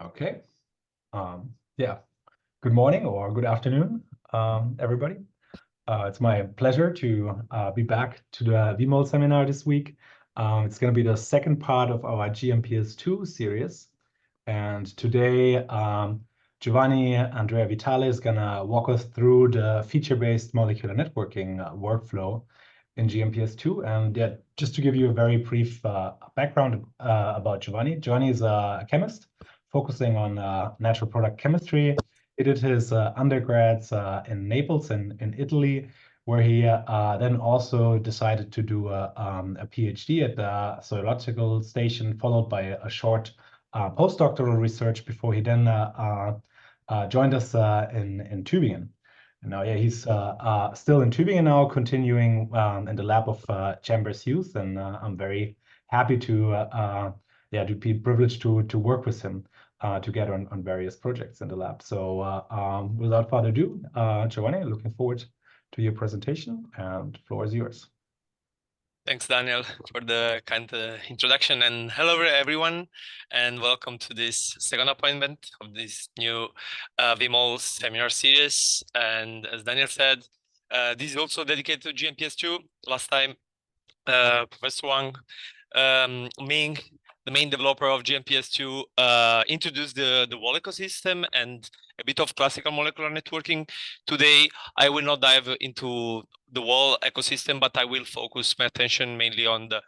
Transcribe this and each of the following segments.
Okay. Yeah. Good morning or good afternoon, everybody. It's my pleasure to be back to the VMOL seminar this week. It's going to be the second part of our GNPS2 series. And today, Giovanni Andrea Vitale is going to walk us through the feature-based molecular networking workflow in GNPS2. And yeah, just to give you a very brief background about Giovanni. Giovanni is a chemist focusing on natural product chemistry. He did his undergrads in Naples in Italy, where he then also decided to do a PhD at the zoological station, followed by a short postdoctoral research before he then joined us in Tübingen. And now, yeah, he's still in Tübingen now, continuing in the lab of Chambers Youth, and I'm very happy to be privileged to work with him together on various projects in the lab. So without further ado, Giovanni, looking forward to your presentation, and the floor is yours. Thanks, Daniel, for the kind introduction, and hello everyone, and welcome to this second appointment of this new VMOL seminar series. And as Daniel said, this is also dedicated to GNPS2. Last time, Professor Wang Ming, the main developer of GNPS2, introduced the WOL ecosystem and a bit of classical molecular networking. Today, I will not dive into the WOL ecosystem, but I will focus my attention mainly on the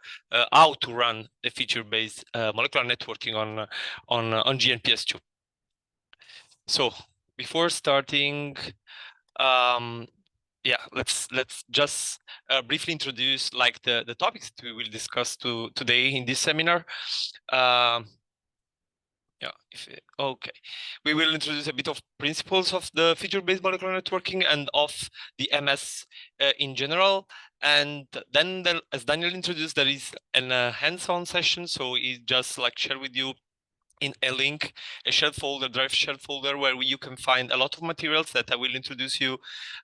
how to run the feature-based molecular networking on GNPS2. So before starting, yeah, let's just briefly introduce like the topics that we will discuss today in this seminar. Yeah, okay. We will introduce a bit of principles of the feature-based molecular networking and of the MS in general. And then, as Daniel introduced, there is a hands-on session. So he just like share with you in a link, a shared folder, drive shared folder, where you can find a lot of materials that I will introduce you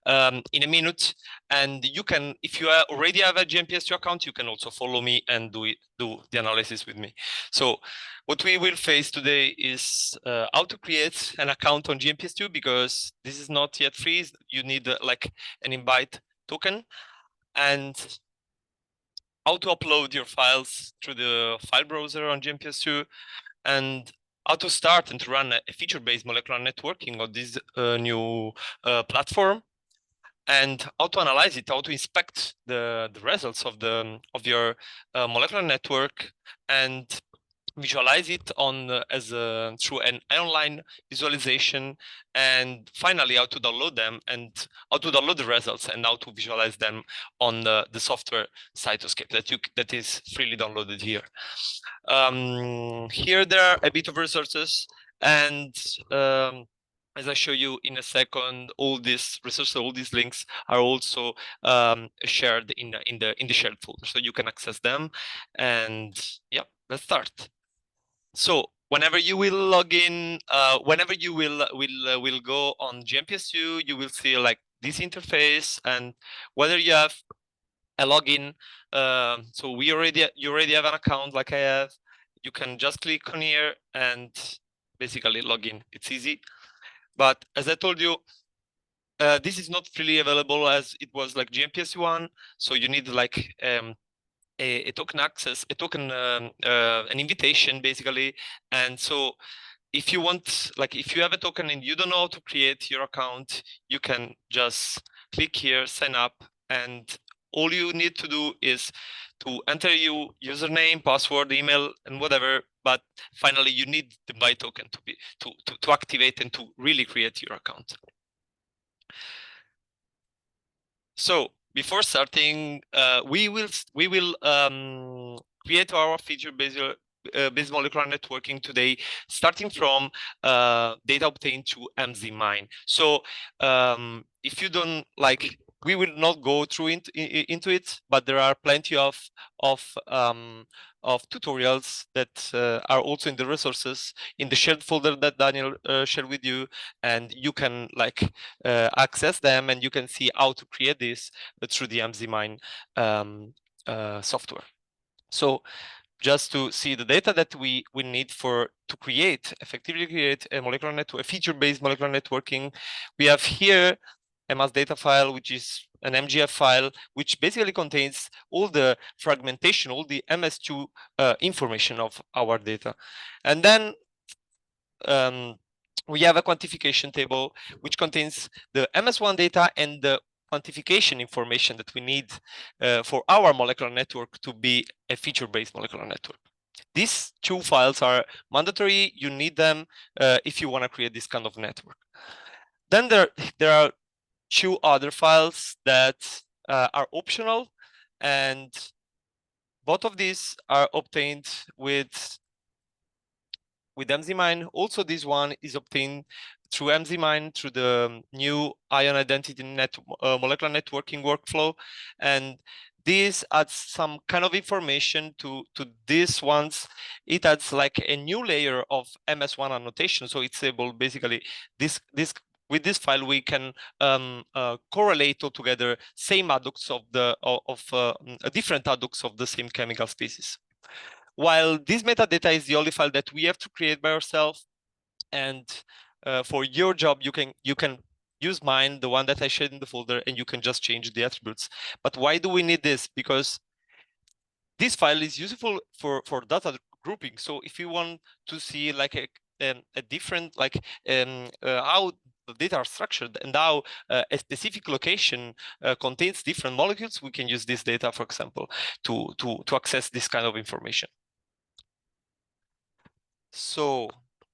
in a minute. And you can, if you already have a GNPS2 account, you can also follow me and do the analysis with me. So what we will face today is how to create an account on GNPS2, because this is not yet free. You need like an invite token, and how to upload your files through the file browser on GNPS2, and how to start and to run a feature-based molecular networking on this new platform, and how to analyze it, how to inspect the results of your molecular network, and visualize it on through an online visualization, and finally how to download them and how to download the results and how to visualize them on the software Cytoscape that is freely downloaded here. Here there are a bit of resources, and as I show you in a second, all these resources, all these links are also shared in the shared folder, so you can access them. And yeah, let's start. So whenever you will log in, whenever you will go on GNPS2, you will see like this interface, and whether you have a login. So you already have an account like I have. You can just click on here and basically log in. It's easy. But as I told you, this is not freely available as it was like GNPS1. So you need like a token access, a token, an invitation basically. And so if you want, like if you have a token and you don't know how to create your account, you can just click here, sign up, and all you need to do is to enter your username, password, email, and whatever. But finally, you need the buy token to activate and to really create your account. So before starting, we will create our feature-based molecular networking today, starting from data obtained to MZMine. So if you don't like, we will not go through into it, but there are plenty of tutorials that are also in the resources in the shared folder that Daniel shared with you, and you can like access them, and you can see how to create this through the MZMine software. So just to see the data that we need to effectively create a molecular network, a feature-based molecular networking. We have here a mass data file, which is an MGF file, which basically contains all the fragmentation, all the MS2 information of our data. And then we have a quantification table, which contains the MS1 data and the quantification information that we need for our molecular network to be a feature-based molecular network. These two files are mandatory. You need them if you want to create this kind of network. Then there are two other files that are optional, and both of these are obtained with MZMine. Also, this one is obtained through MZMine through the new ion identity molecular networking workflow, and this adds some kind of information to these ones. It adds like a new layer of MS1 annotation, so it's able basically with this file we can correlate altogether same adducts of different adducts of the same chemical species. While this metadata is the only file that we have to create by ourselves, and for your job you can use mine, the one that I shared in the folder, and you can just change the attributes. But why do we need this? Because this file is useful for data grouping. So if you want to see like a different how the data are structured and how a specific location contains different molecules, we can use this data, for example, to access this kind of information. So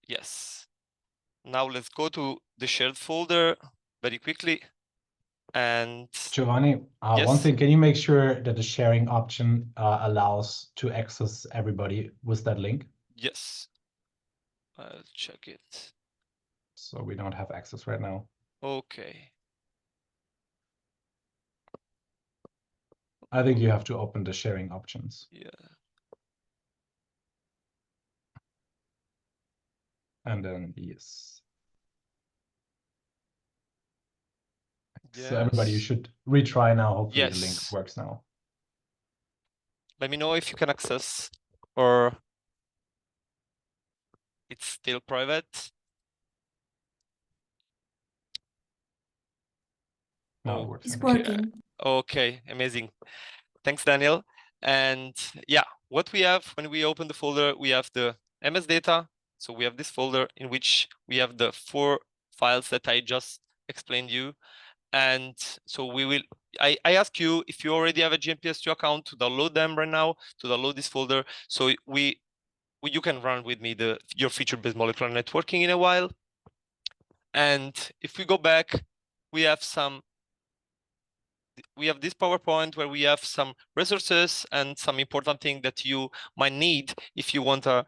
yes, now let's go to the shared folder very quickly. And Giovanni, yes. One thing, can you make sure that the sharing option allows to access everybody with that link? Yes, I'll check it. So we don't have access right now. Okay. I think you have to open the sharing options. Yeah. And then yes. Yes. So everybody, you should retry now. Hopefully Yes. the link works now. Let me know if you can access or it's still private. Now it works. It's working. Okay, amazing. Thanks, Daniel. And yeah, what we have when we open the folder, we have the MS data. So we have this folder in which we have the 4 files that I just explained you. And so we will, I ask you if you already have a GNPS2 account to download them right now, to download this folder. So you can run with me your feature-based molecular networking in a while. And if we go back, we have this PowerPoint where we have some resources and some important things that you might need if you want to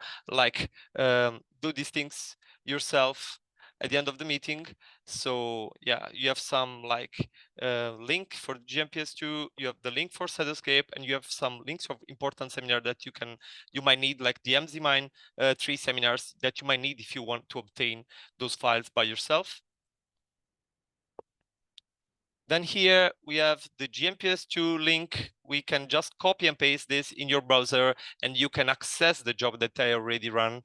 do these things yourself at the end of the meeting. So yeah, you have some link for GNPS2, you have the link for Cytoscape, and you have some links of important seminar that you might need, like the MZMine 3 seminars that you might need if you want to obtain those files by yourself. Then here we have the GNPS2 link. We can just copy and paste this in your browser, and you can access the job that I already run,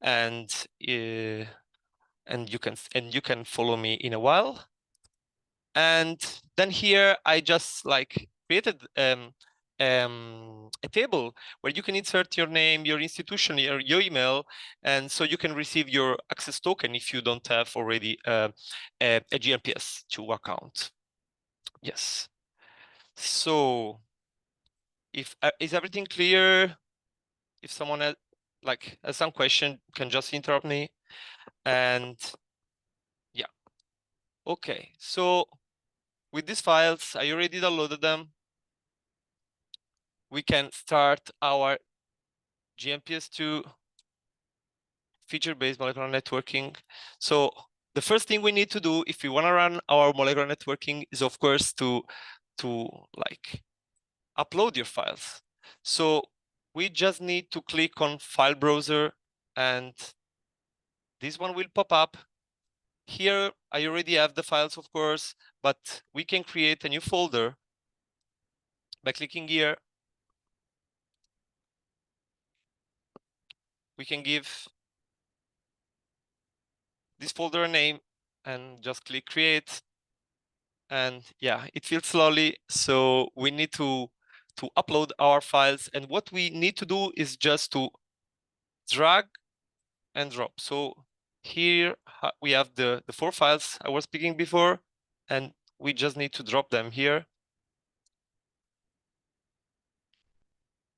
and you can follow me in a while. And then here I just created a table where you can insert your name, your institution, your email, and so you can receive your access token if you don't have already a GNPS2 account. Yes. So is everything clear? If someone has some question, can just interrupt me. And yeah. Okay. So with these files, I already downloaded them. We can start our GNPS2 feature-based molecular networking. So the first thing we need to do if we want to run our molecular networking is, of course, to upload your files. So we just need to click on File Browser, and this one will pop up. Here, I already have the files, of course, but we can create a new folder by clicking here. we can give this folder a name and just click create. And yeah, it feels slowly. So we need to upload our files. And what we need to do is just to drag and drop. So here we have the 4 files I was speaking before, and we just need to drop them here.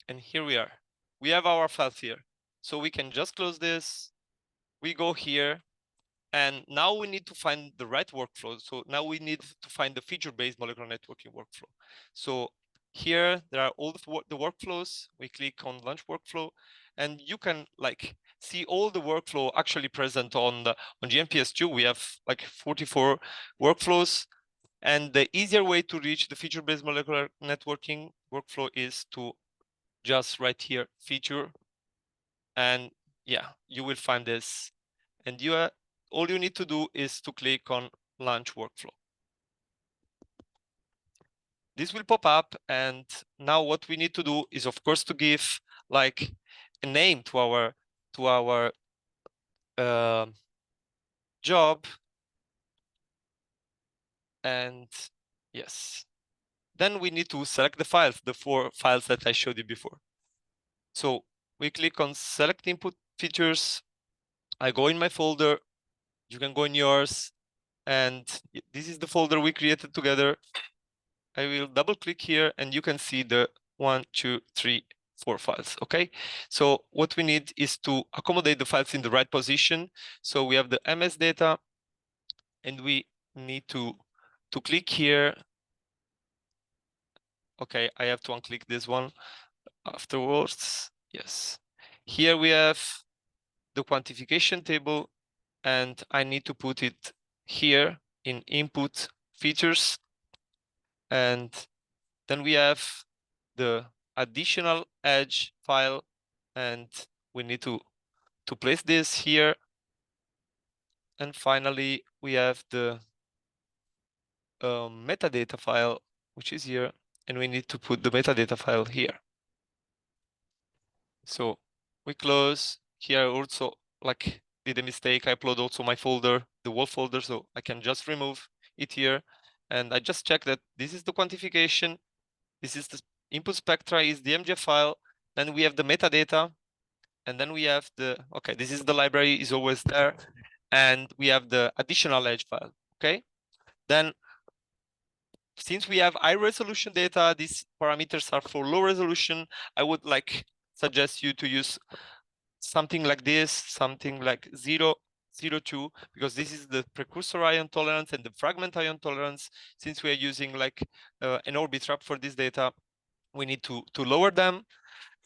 And here we are. We have our files here. So we can just close this. We go here. And now we need to find the right workflow. So now we need to find the feature-based molecular networking workflow. So here there are all the workflows. We click on launch workflow, and you can like see all the workflow actually present on GNPS2. We have like 44 workflows. And the easier way to reach the feature-based molecular networking workflow is to just write here feature. And yeah, you will find this. And all you need to do is to click on launch workflow. This will pop up, and now what we need to do is, of course, to give like a name to our job. And yes, then we need to select the files, the 4 files that I showed you before. So we click on select input features. I go in my folder. You can go in yours. And this is the folder we created together. I will double click here, and you can see the 1, 2, 3, 4 files. Okay, so what we need is to accommodate the files in the right position. So we have the MS data, and we need to click here. Okay, I have to unclick this one afterwards. Yes, here we have the quantification table, and I need to put it here in input features. And then we have the additional edge file, and we need to place this here. And finally, we have the metadata file, which is here, and we need to put the metadata file here. So we close here. Also, like, did a mistake. I upload also my folder, the wall folder, so I can just remove it here. And I just check that this is the quantification. This is the input spectra, is the MGF file. Then we have the metadata. And then we have okay, this is the library, is always there. And we have the additional edge file, okay? Then, since we have high resolution data, these parameters are for low resolution. I would like suggest you to use something like this, something like 0.02, because this is the precursor ion tolerance and the fragment ion tolerance. Since we are using like an orbit trap for this data, we need to lower them.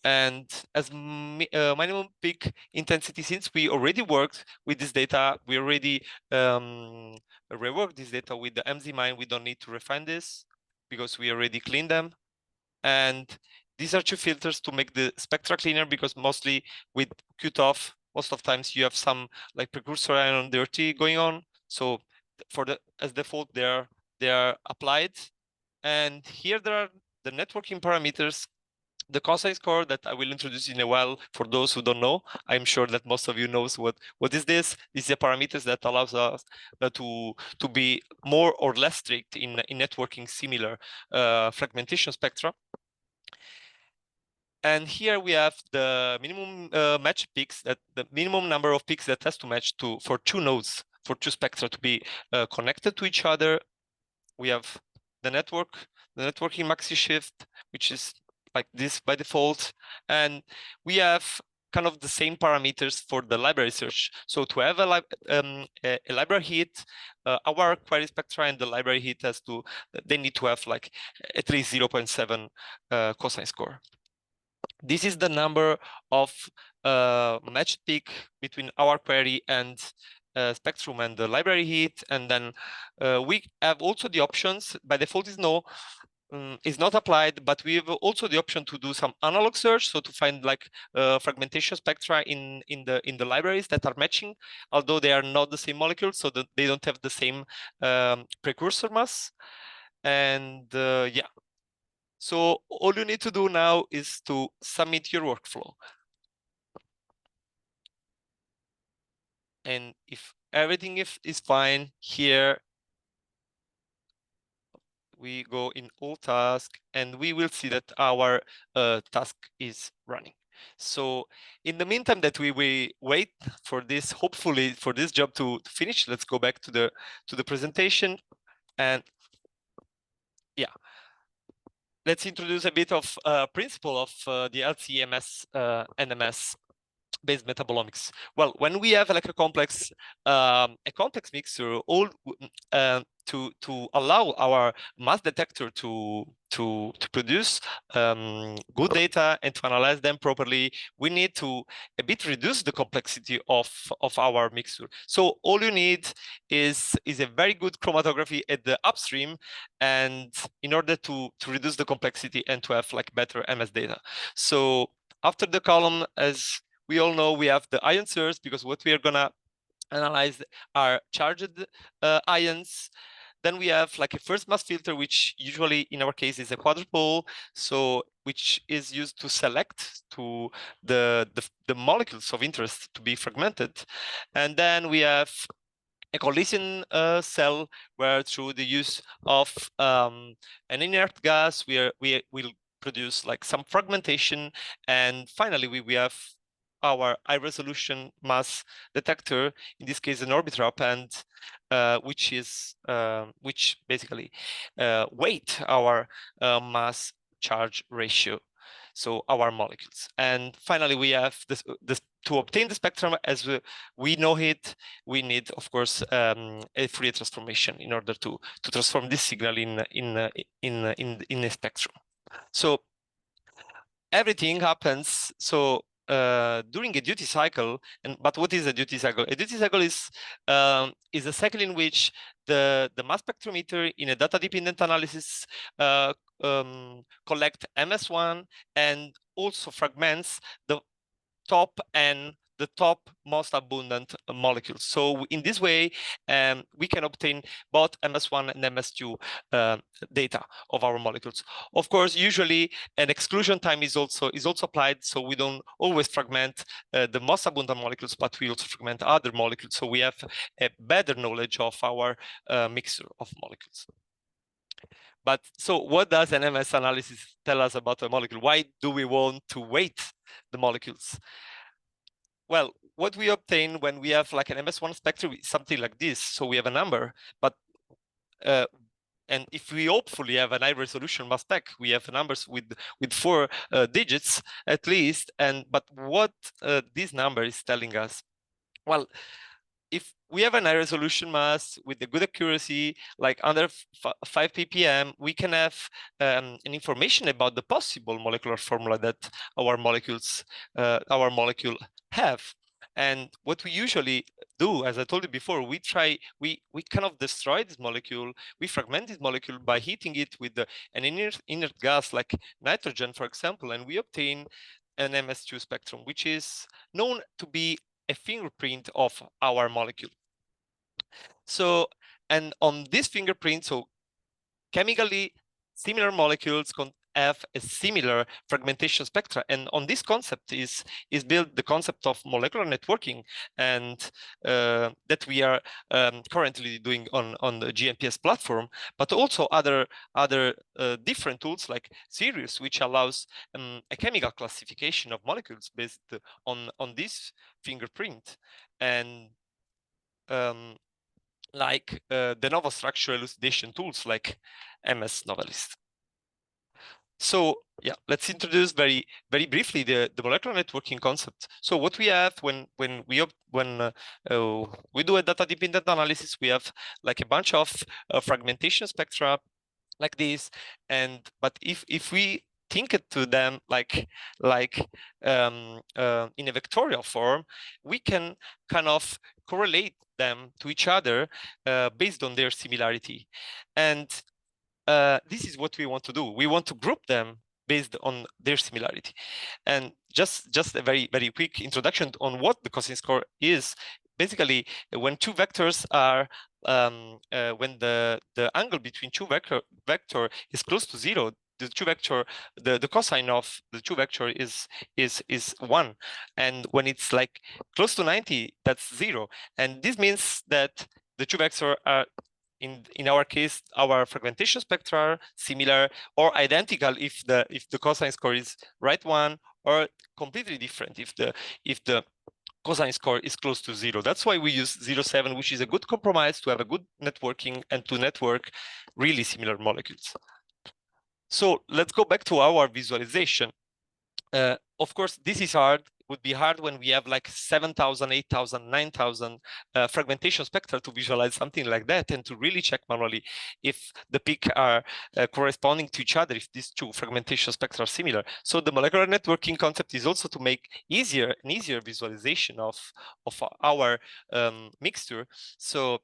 And as minimum peak intensity, since we already worked with this data, we already reworked this data with the MZMine. We don't need to refine this because we already cleaned them. And these are 2 filters to make the spectra cleaner, because mostly with QTOF, most of times you have some like precursor ion dirty going on. So as default, they are applied. And here there are the networking parameters, the cosine score that I will introduce in a while. For those who don't know, I'm sure that most of you knows what is this. This is a parameters that allows us to be more or less strict in networking similar fragmentation spectra. And here we have the minimum match peaks, that the minimum number of peaks that has to match for 2 nodes, for 2 spectra to be connected to each other. We have the networking maxi shift, which is like this by default. And we have kind of the same parameters for the library search. So to have a library hit, our query spectra and the library hit they need to have like at least 0.7 cosine score. This is the number of matched peak between our query and spectrum and the library hit. And then we have also the options. By default is not applied, but we have also the option to do some analog search, so to find like fragmentation spectra in the libraries that are matching, although they are not the same molecules, so that they don't have the same precursor mass. And yeah, so all you need to do now is to submit your workflow. And if everything is fine here, we go in all tasks, and we will see that our task is running. So in the meantime that we wait for this, hopefully for this job to finish, let's go back to the presentation. And yeah, let's introduce a bit of principle of the LC-MS NMS based metabolomics. Well, when we have like a complex mixture, all to allow our mass detector to produce good data and to analyze them properly, we need to a bit reduce the complexity of our mixture. So all you need is a very good chromatography at the upstream, and in order to reduce the complexity and to have like better MS data. So after the column, as we all know, we have the ion source, because what we are gonna analyze are charged ions. Then we have like a first mass filter, which usually in our case is a quadrupole, so which is used to select to the molecules of interest to be fragmented. And then we have a collision cell, where through the use of an inert gas, we will produce like some fragmentation. And finally, we have our high resolution mass detector, in this case an Orbitrap, and which basically weight our mass charge ratio, so our molecules. And finally, we have this to obtain the spectrum as we know it, we need, of course, a Fourier transformation in order to transform this signal in a spectrum. So everything happens during a duty cycle. But what is a duty cycle? A duty cycle is a cycle in which the mass spectrometer in a data dependent analysis collect MS1 and also fragments the top most abundant molecules. So in this way, we can obtain both MS1 and MS2 data of our molecules. Of course, usually an exclusion time is also applied, so we don't always fragment the most abundant molecules, but we also fragment other molecules, so we have a better knowledge of our mixture of molecules. But so what does an MS analysis tell us about a molecule? Why do we want to weight the molecules? Well, what we obtain when we have like an MS1 spectrum is something like this. So we have a number, but and if we hopefully have an high resolution mass spec, we have numbers with 4 digits at least. But what this number is telling us? Well, if we have an high resolution mass with a good accuracy, like under 5 ppm, we can have an information about the possible molecular formula that our molecule have. And what we usually do, as I told you before, we kind of destroy this molecule, we fragment this molecule by heating it with an inert gas like nitrogen, for example, and we obtain an MS2 spectrum, which is known to be a fingerprint of our molecule. So, and on this fingerprint, so chemically similar molecules have a similar fragmentation spectra, and on this concept is built the concept of molecular networking, and that we are currently doing on the GNPS platform, but also other different tools like Sirius, which allows a chemical classification of molecules based on this fingerprint, and like de novo structure elucidation tools like MS Novelist. So yeah, let's introduce very briefly the molecular networking concept. So what we have when we do a data dependent analysis, we have like a bunch of fragmentation spectra like this, but if we think it to them like in a vectorial form, we can kind of correlate them to each other based on their similarity. And this is what we want to do. We want to group them based on their similarity. And just a very quick introduction on what the cosine score is. Basically, when two vectors are when the angle between two vector is close to 0, the two vector, the cosine of the two vector is 1, and when it's like close to 90, that's 0, and this means that the two vectors are in our case, our fragmentation spectra are similar or identical if the cosine score is right one, or completely different if the cosine score is close to 0. That's why we use 0.7, which is a good compromise to have a good networking and to network really similar molecules. So let's go back to our visualization. Of course, this is hard. Would be hard when we have like 7,000, 8,000, 9,000 fragmentation spectra to visualize something like that and to really check manually if the peak are corresponding to each other, if these two fragmentation spectra are similar. So the molecular networking concept is also to make an easier visualization of our mixture. So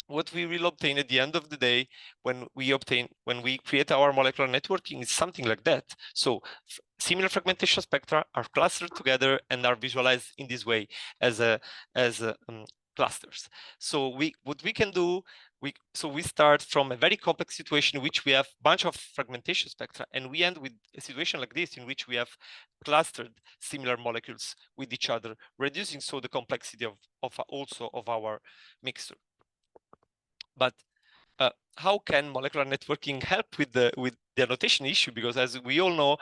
what we will obtain at the end of the day when we create our molecular networking is something like that. So similar fragmentation spectra are clustered together and are visualized in this way as clusters. So what we can do, we start from a very complex situation in which we have a bunch of fragmentation spectra, and we end with a situation like this in which we have clustered similar molecules with each other, reducing so the complexity of our mixture. But how can molecular networking help with the annotation issue? Because as we all know,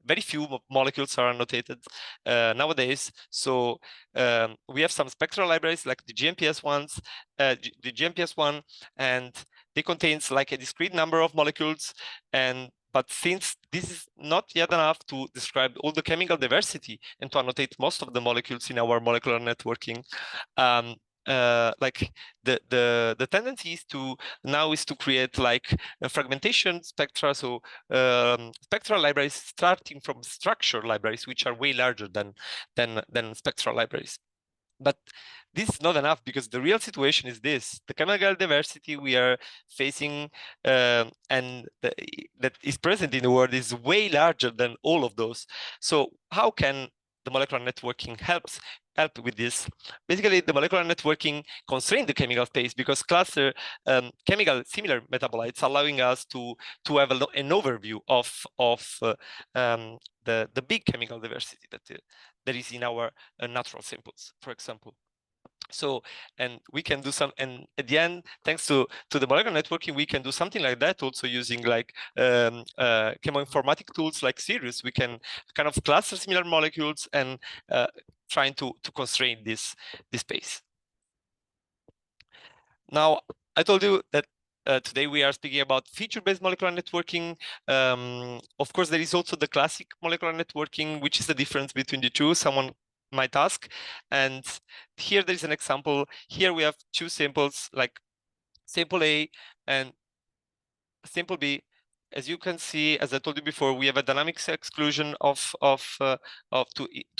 very few molecules are annotated nowadays. So we have some spectral libraries like the GNPS ones, the GNPS1, and they contains like a discrete number of molecules. But since this is not yet enough to describe all the chemical diversity and to annotate most of the molecules in our molecular networking, like the tendency is to create like a fragmentation spectra, so spectral libraries starting from structure libraries, which are way larger than spectral libraries. But this is not enough, because the real situation is this: the chemical diversity we are facing and that is present in the world is way larger than all of those. So how can the molecular networking help with this? Basically, the molecular networking constrains the chemical space, because cluster chemical similar metabolites allowing us to have an overview of the big chemical diversity that is in our natural samples, for example. So, and we can do some, and at the end, thanks to the molecular networking, we can do something like that also using like chemoinformatic tools like Sirius. We can kind of cluster similar molecules and trying to constrain this space. Now, I told you that today we are speaking about feature-based molecular networking. Of course, there is also the classic molecular networking, which is the difference between the two. Someone might ask, and here there is an example. Here we have two samples, like sample A and sample B. As you can see, as I told you before, we have a dynamics exclusion to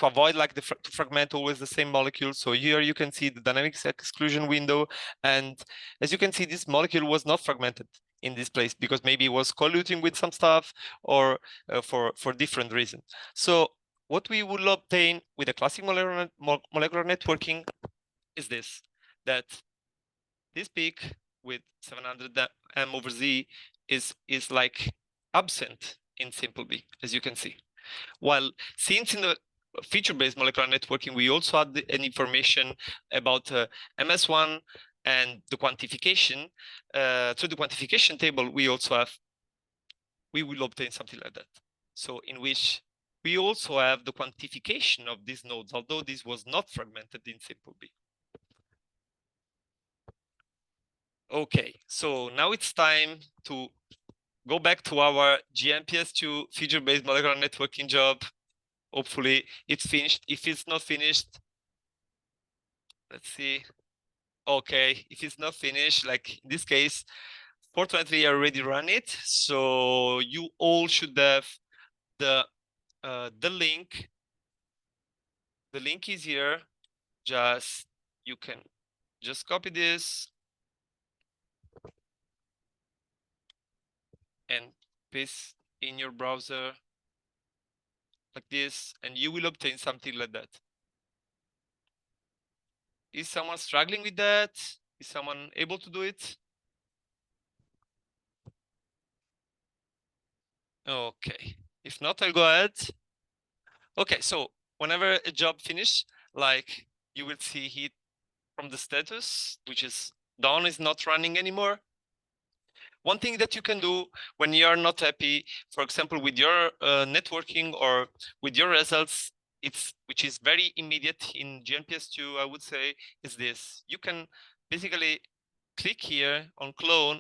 avoid like to fragment always the same molecule. So here you can see the dynamics exclusion window, and as you can see, this molecule was not fragmented in this place because maybe it was colluting with some stuff or for different reasons. So what we will obtain with a classic molecular networking is this: that this peak with 700 m over z is like absent in simple B, as you can see. While since in the feature-based molecular networking, we also had an information about MS1 and the quantification. Through the quantification table, we will obtain something like that. So in which we also have the quantification of these nodes, although this was not fragmented in simple B. Okay, so now it's time to go back to our GNPS2 feature-based molecular networking job. Hopefully it's finished. If it's not finished, let's see. Okay, if it's not finished, like in this case, fortunately I already run it. So you all should have the link. The link is here. You can just copy this and paste in your browser like this, and you will obtain something like that. Is someone struggling with that? Is someone able to do it? Okay, if not, I'll go ahead. Okay, so whenever a job finish, like you will see it from the status, which is done, is not running anymore. One thing that you can do when you are not happy, for example, with your networking or with your results, which is very immediate in GNPS2, I would say, is this. You can basically click here on clone,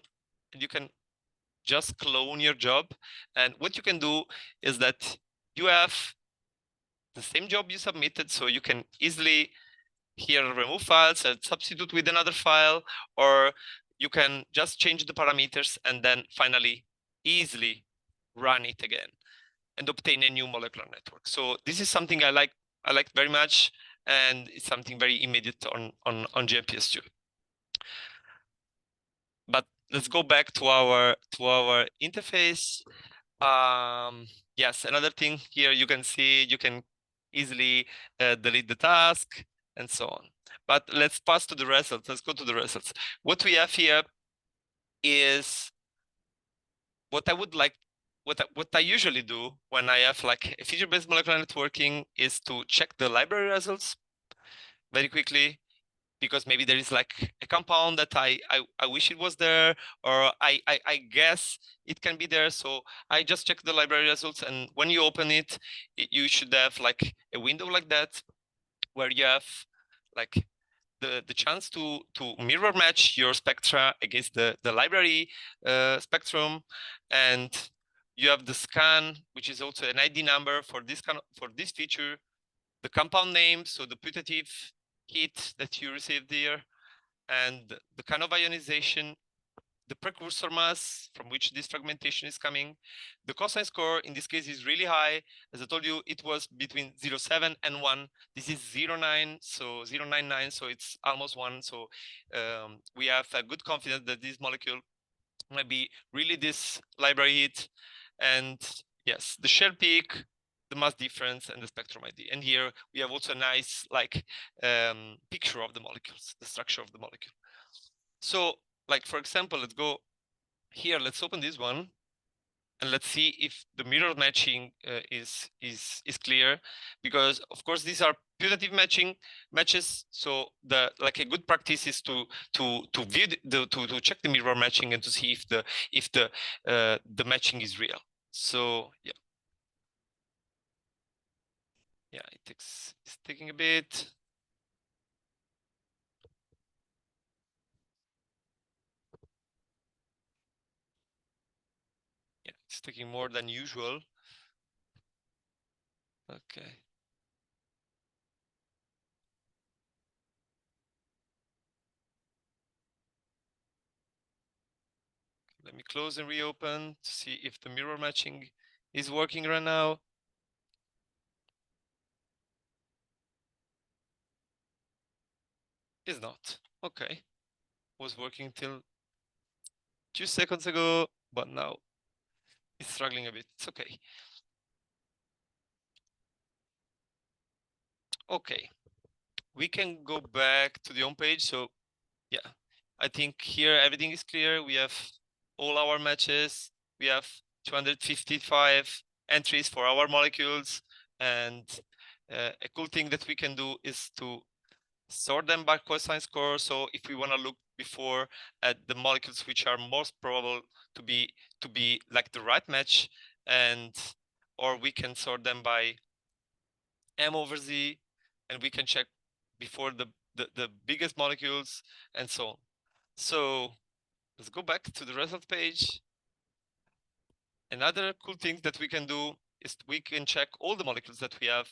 and you can just clone your job. And what you can do is that you have the same job you submitted, so you can easily here remove files and substitute with another file, or you can just change the parameters and then finally easily run it again and obtain a new molecular network. So this is something I like very much, and it's something very immediate on GNPS2. But let's go back to our interface. Yes, another thing here you can see, you can easily delete the task and so on. But let's pass to the results. Let's go to the results. What we have here is what I would like, what I usually do when I have like a feature-based molecular networking is to check the library results very quickly, because maybe there is like a compound that I wish it was there, or I guess it can be there. So I just check the library results, and when you open it, you should have like a window like that, where you have like the chance to mirror match your spectra against the library spectrum, and you have the scan, which is also an ID number for this feature, the compound name, so the putative hit that you received here, and the kind of ionization, the precursor mass from which this fragmentation is coming. The cosine score in this case is really high. As I told you, it was between 0.7 and 1. This is 0.9, so 0.99, so it's almost 1. So we have a good confidence that this molecule might be really this library hit. And yes, the shell peak, the mass difference, and the spectrum ID. And here we have also a nice like picture of the molecules, the structure of the molecule. So like, for example, let's go here, let's open this one, and let's see if the mirror matching is clear, because of course these are putative matches. So the like a good practice is to view to check the mirror matching and to see if the matching is real. So yeah, it's taking a bit. Yeah, it's taking more than usual. Okay. Let me close and reopen to see if the mirror matching is working right now. It's not. Okay. Was working till 2 seconds ago, but now it's struggling a bit. It's okay. Okay. We can go back to the home page. So yeah, I think here everything is clear. We have all our matches. We have 255 entries for our molecules. And a cool thing that we can do is to sort them by cosine score. So if we want to look before at the molecules which are most probable to be like the right match, and or we can sort them by M over Z, and we can check before the biggest molecules and so on. So let's go back to the result page. Another cool thing that we can do is we can check all the molecules that we have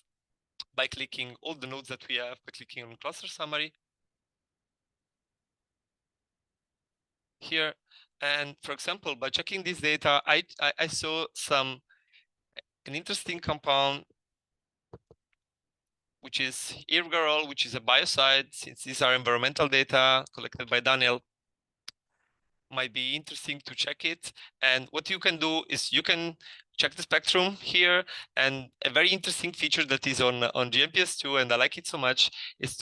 by clicking all the nodes that we have by clicking on cluster summary here. And for example, by checking this data, I saw an interesting compound, which is irgarol, which is a biocide. Since these are environmental data collected by Daniel, might be interesting to check it. And what you can do is you can check the spectrum here. And a very interesting feature that is on GNPS2, and I like it so much, is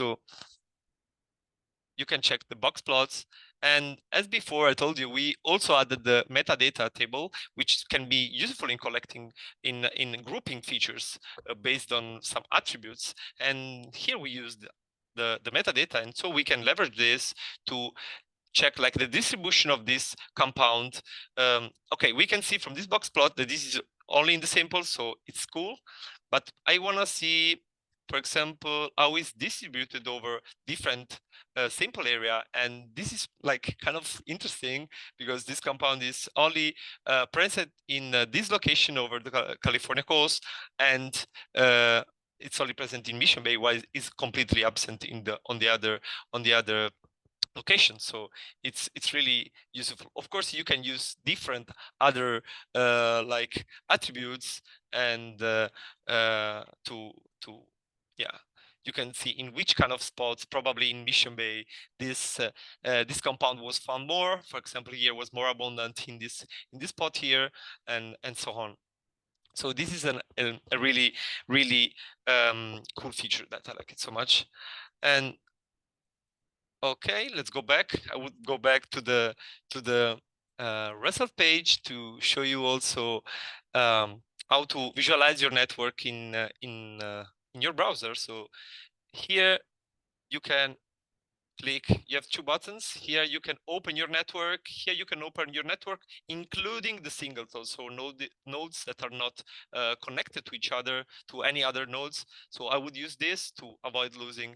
you can check the box plots. And as before, I told you, we also added the metadata table, which can be useful in collecting, in grouping features based on some attributes. And here we use the metadata, and so we can leverage this to check like the distribution of this compound. Okay, we can see from this box plot that this is only in the sample, so it's cool. But I want to see, for example, how it's distributed over different sample area. And this is like kind of interesting because this compound is only present in this location over the California coast, and it's only present in Mission Bay, while it's completely absent in the on the other location. So it's really useful. Of course, you can use different other like attributes and to yeah, you can see in which kind of spots. Probably in Mission Bay, this compound was found more. For example, here was more abundant in this spot here, and so on. So this is a really cool feature that I like it so much. And okay, let's go back. I would go back to the result page to show you also how to visualize your network in your browser. So here you can click. You have two buttons. Here you can open your network. Here you can open your network, including the singletons, so nodes that are not connected to each other, to any other nodes. So I would use this to avoid losing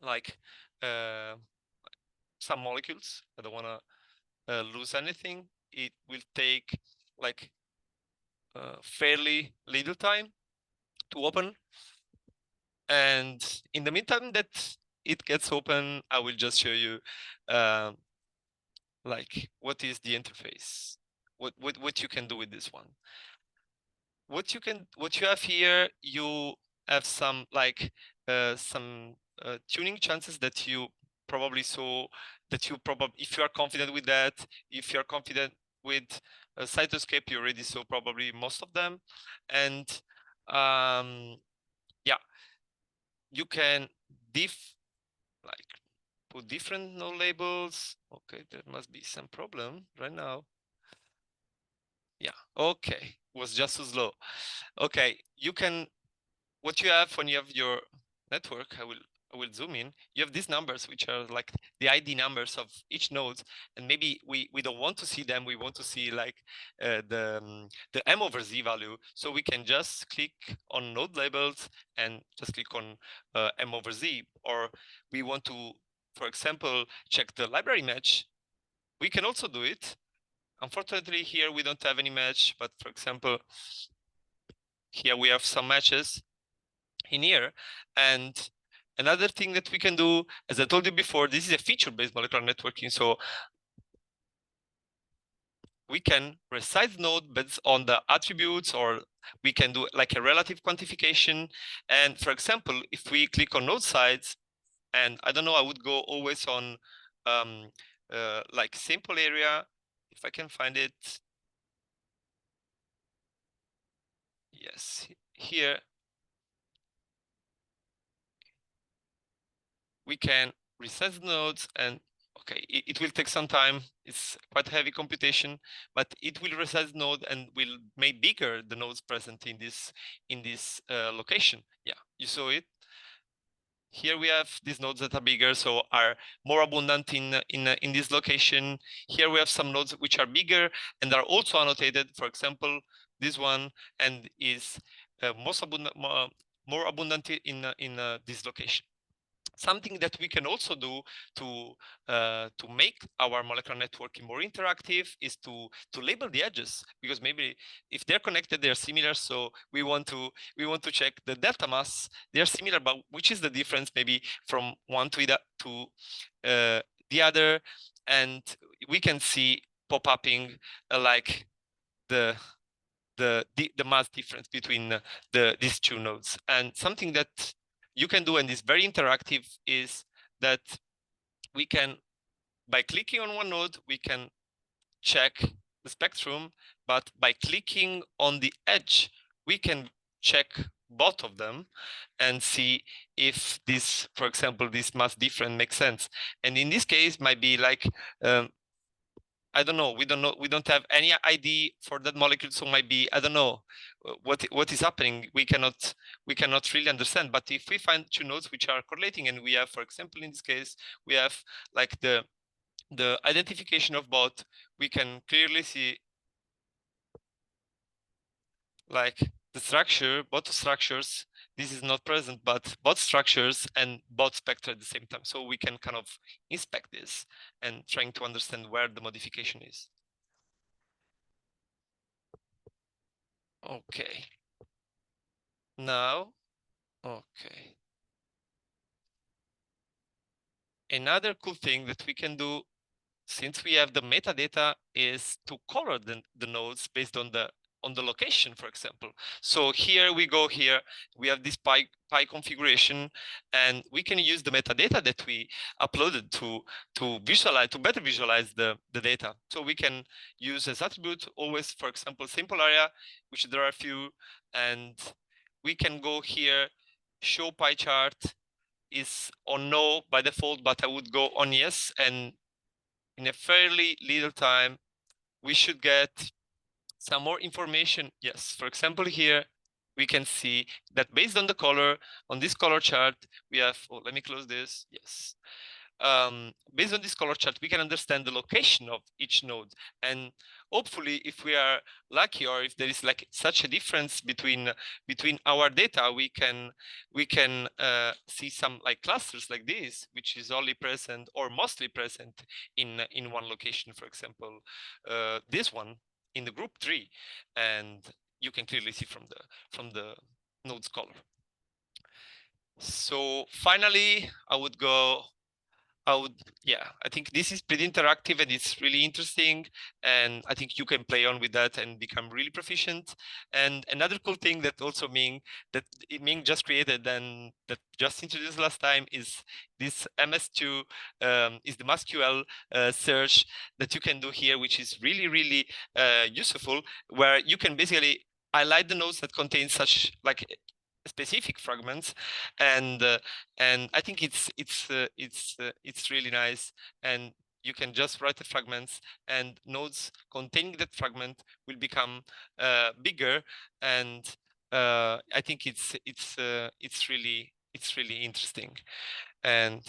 like some molecules. I don't want to lose anything. It will take like fairly little time to open. And in the meantime that it gets open, I will just show you like what is the interface, what you can do with this one. What you have here, you have some like tuning chances that you probably saw, that you probably, if you are confident with that, if you're confident with Cytoscape, you already saw probably most of them. And yeah, you can like put different node labels. Okay, there must be some problem right now. Yeah, okay, was just too slow. Okay, you can, what you have when you have your network, I will zoom in. You have these numbers, which are like the ID numbers of each node, and maybe we don't want to see them. We want to see like the M over Z value. So we can just click on node labels and just click on M over Z. Or we want to, for example, check the library match. We can also do it. Unfortunately, here we don't have any match, but for example, here we have some matches in here. And another thing that we can do, as I told you before, this is a feature-based molecular networking. So we can resize node based on the attributes, or we can do like a relative quantification. And for example, if we click on node size, and I don't know, I would go always on like sample area, if I can find it. Yes, here we can resize nodes, and okay, it will take some time. It's quite heavy computation, but it will resize node and will make bigger the nodes present in this location. Yeah, you saw it. Here we have these nodes that are bigger, so are more abundant in this location. Here we have some nodes which are bigger and are also annotated. For example, this one, and is most abundant, more abundant in this location. Something that we can also do to make our molecular networking more interactive is to label the edges, because maybe if they're connected, they're similar. So we want to check the delta mass. They're similar, but which is the difference maybe from one to the other? And we can see pop-upping like the mass difference between these two nodes. And something that you can do, and is very interactive, is that we can, by clicking on one node, we can check the spectrum, but by clicking on the edge, we can check both of them and see if this, for example, this mass difference makes sense. And in this case, might be like, I don't know. We don't have any ID for that molecule, so might be, I don't know what is happening. We cannot really understand. But if we find two nodes which are correlating, and we have, for example, in this case, we have like the identification of both, we can clearly see like the structure, both structures. This is not present, but both structures and both spectra at the same time. So we can kind of inspect this and trying to understand where the modification is. Okay. Now, okay. Another cool thing that we can do, since we have the metadata, is to color the nodes based on the location, for example. So here we go here, we have this pi configuration, and we can use the metadata that we uploaded to visualize, to better visualize the data. So we can use as attribute always, for example, sample area, which there are a few, and we can go here, show pie chart is on no by default, but I would go on yes, and in a fairly little time, we should get some more information. Yes, for example, here we can see that based on the color, on this color chart, we have, oh, let me close this. Yes. Based on this color chart, we can understand the location of each node. And hopefully, if we are lucky, or if there is like such a difference between our data, we can see some like clusters like this, which is only present or mostly present in one location. For example, this one in the group 3, and you can clearly see from the node's color. So finally, I think this is pretty interactive and it's really interesting, and I think you can play on with that and become really proficient. And another cool thing that also Ming just created and that just introduced last time is this MS2 is the MySQL search that you can do here, which is really useful, where you can basically highlight the nodes that contain such like specific fragments, and I think it's really nice, and you can just write the fragments, and nodes containing that fragment will become bigger, and I think it's really interesting. And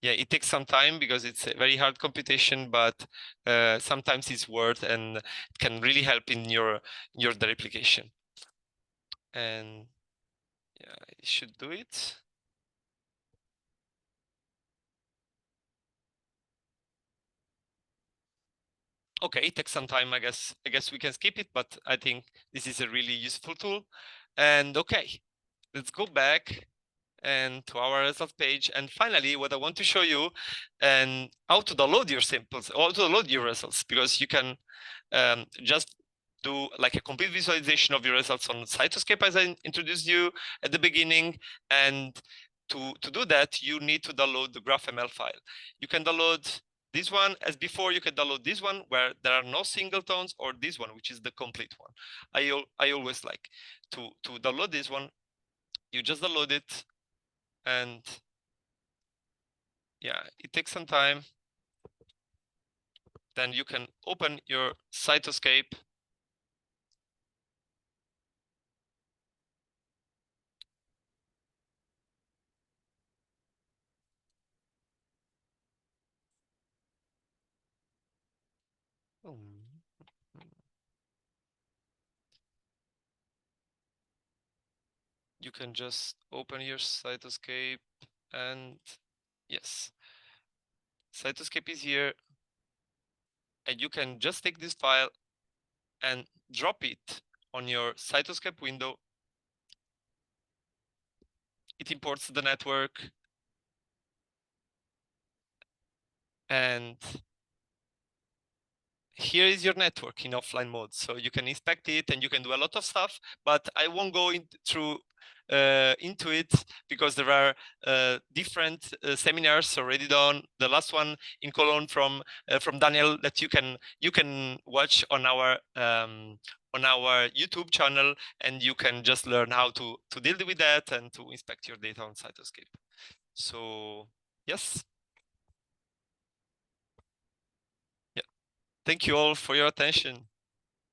yeah, it takes some time because it's a very hard computation, but sometimes it's worth, and it can really help in your replication. And yeah, it should do it. Okay, it takes some time, I guess we can skip it, but I think this is a really useful tool. And okay, let's go back and to our results page. And finally, what I want to show you and how to download your samples, or to download your results, because you can just do like a complete visualization of your results on Cytoscape, as I introduced you at the beginning. And to do that, you need to download the GraphML file. You can download this one as before. You can download this one where there are no singletons, or this one, which is the complete one. I always like to download this one. You just download it, and yeah, it takes some time. Then you can open your Cytoscape. You can just open your Cytoscape, and yes, Cytoscape is here, and you can just take this file and drop it on your Cytoscape window. It imports the network, and here is your network in offline mode. So you can inspect it and you can do a lot of stuff, but I won't go into it because there are different seminars already done. The last one in Cologne from Daniel that you can watch on our on our YouTube channel, and you can just learn how to deal with that and to inspect your data on Cytoscape. So yes. Yeah. Thank you all for your attention.